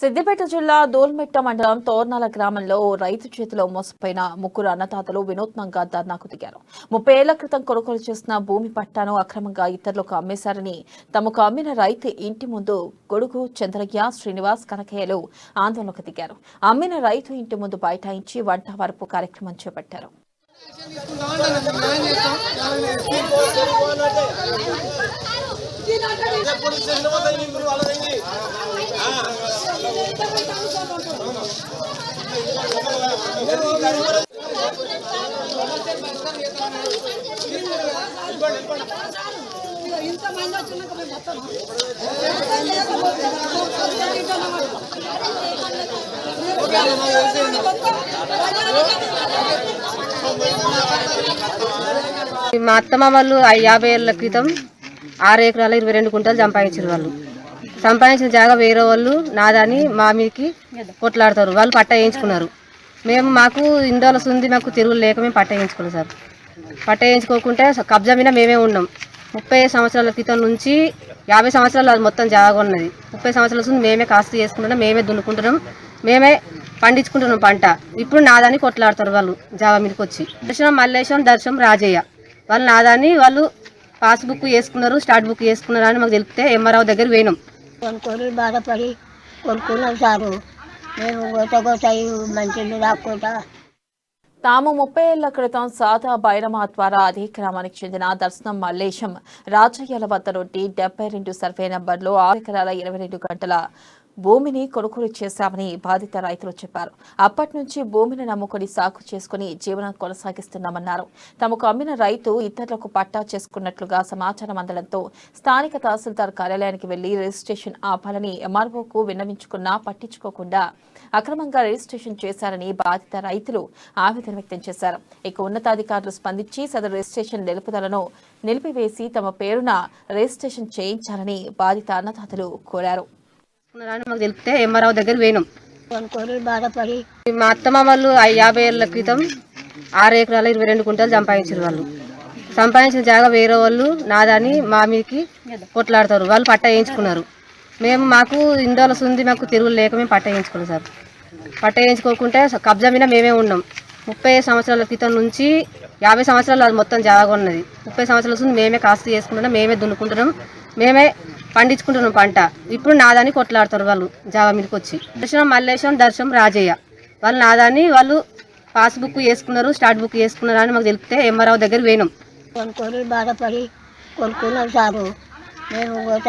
సిద్దిపేట జిల్లా దోల్మెట్ట మండలం తోర్నాల గ్రామంలో ఓ రైతు చేతిలో మోసపోయిన ముగ్గురు అన్నదాతలు వినూత్నంగా ధర్నాకు దిగారు. 30 ఏళ్ల క్రితం కొనుగోలు చేసిన భూమి పట్టాను అక్రమంగా ఇతరులకు అమ్మేశారని తమకు అమ్మిన రైతు ఇంటి ముందు గొడుగు చంద్రయ్య, శ్రీనివాస్, కనకయ్యలు ఆందోళనకు దిగారు. అమ్మిన రైతు ఇంటి ముందు బైఠాయించి వంట వరపు కార్యక్రమం చేపట్టారు. మా అత్తమ్మ వాళ్ళు 50 ఏళ్ల క్రితం 6 ఎకరాల 22 గుంటలు సంపాదించారు. వాళ్ళు సంపాదించిన జాగా వేరే వాళ్ళు నాదని మా మీదకి కొట్లాడతారు. వాళ్ళు పట్ట వేయించుకున్నారు. మాకు ఇండోల ఉంది, మాకు తిరుగులు లేక మేము పట్ట వేయించుకున్నాం సార్. పట్ట వేయించుకోకుంటే కబ్జా మీద మేమే ఉన్నాం. 30 సంవత్సరాల క్రితం నుంచి 50 సంవత్సరాలు అది మొత్తం జాగా ఉన్నది. 30 సంవత్సరాల నుంచి మేమే కాస్తు చేసుకుంటున్నాం, మేమే దున్నుకుంటున్నాం, మేమే పండించుకుంటున్నాం పంట. ఇప్పుడు నాదని కొట్లాడతారు వాళ్ళు జాగా మీదకి వచ్చి. దర్శనం మల్లేశం, దర్శనం రాజయ్య వాళ్ళు నాదాన్ని వాళ్ళు పాస్బుక్ వేసుకున్నారు, స్టార్ట్ బుక్ వేసుకున్నారు అని మాకు తెలిపితే ఎంఆర్ఓ దగ్గర పోయినాం. కొనుక్కొని బాధపడి కొనుక్కున్నాం సారు. మేము గోత మంచిని రాకుండా తాము 30 ఏళ్ల క్రితం సాదా బైరమా ద్వారా అదే గ్రామానికి చెందిన దర్శనం మల్లేశం, రాజయ్యల వద్ద నుండి 72 సర్వే నంబర్లో 6 ఎకరాల 22 గంటల భూమిని కొనుగోలు చేశామని బాధిత రైతులు చెప్పారు. అప్పటి నుంచి భూమిని నమ్ముకొని సాగు చేసుకుని జీవనం కొనసాగిస్తున్నామన్నారు. తమకు అమ్మిన రైతు ఇతరులకు పట్టా చేసుకున్నట్లుగా సమాచారం అందడంతో స్థానిక తహసీల్దార్ కార్యాలయానికి వెళ్లి రిజిస్ట్రేషన్ ఆపాలని ఎంఆర్ఓకు విన్నవించుకున్నా పట్టించుకోకుండా అక్రమంగా రిజిస్ట్రేషన్ చేశారని బాధిత రైతులు ఆవేదన వ్యక్తం చేశారు. ఇక ఉన్నతాధికారులు స్పందించి సదరు రిజిస్ట్రేషన్ నిలుపుదలను నిలిపివేసి తమ పేరున రిజిస్ట్రేషన్ చేయించాలని బాధిత అన్నదాతలు కోరారు. మాకు తెలిపితే ఎంఆర్ఓ దగ్గర పోయినాం. కొనుక్కొని బాధపడి మా అత్తమ్మ వాళ్ళు 50 ఏళ్ల క్రితం 6 ఎకరాల 22 గుంటలు సంపాదించారు. వాళ్ళు సంపాదించిన జాగా వేరే వాళ్ళు నాదని మా మీదకి కొట్లాడతారు. వాళ్ళు పట్ట వేయించుకున్నారు. మాకు ఇండోల ఉంది, మాకు తిరుగులు లేక మేము పట్ట వేయించుకున్నాం సార్. పట్ట వేయించుకోకుంటే కబ్జా మీద మేమే ఉన్నాం. 30 సంవత్సరాల క్రితం నుంచి 50 సంవత్సరాలు అది మొత్తం జాగా ఉన్నది. 30 సంవత్సరాల నుంచి మేమే కాస్తు చేసుకుంటున్నాం, మేమే దున్నుకుంటున్నాం, మేమే పండించుకుంటున్నాం పంట. ఇప్పుడు నాదని కొట్లాడతారు వాళ్ళు జాగా మీదకి వచ్చి. దర్శనం మల్లేశం, దర్శనం రాజయ్య వాళ్ళు నాదాన్ని వాళ్ళు పాస్బుక్ వేసుకున్నారు, స్టార్ట్ బుక్ వేసుకున్నారు అని మాకు తెలిపితే ఎంఆర్ఓ దగ్గర పోయినాం. కొనుక్కొని బాధపడి కొనుక్కున్నాం సారు. మేము గోత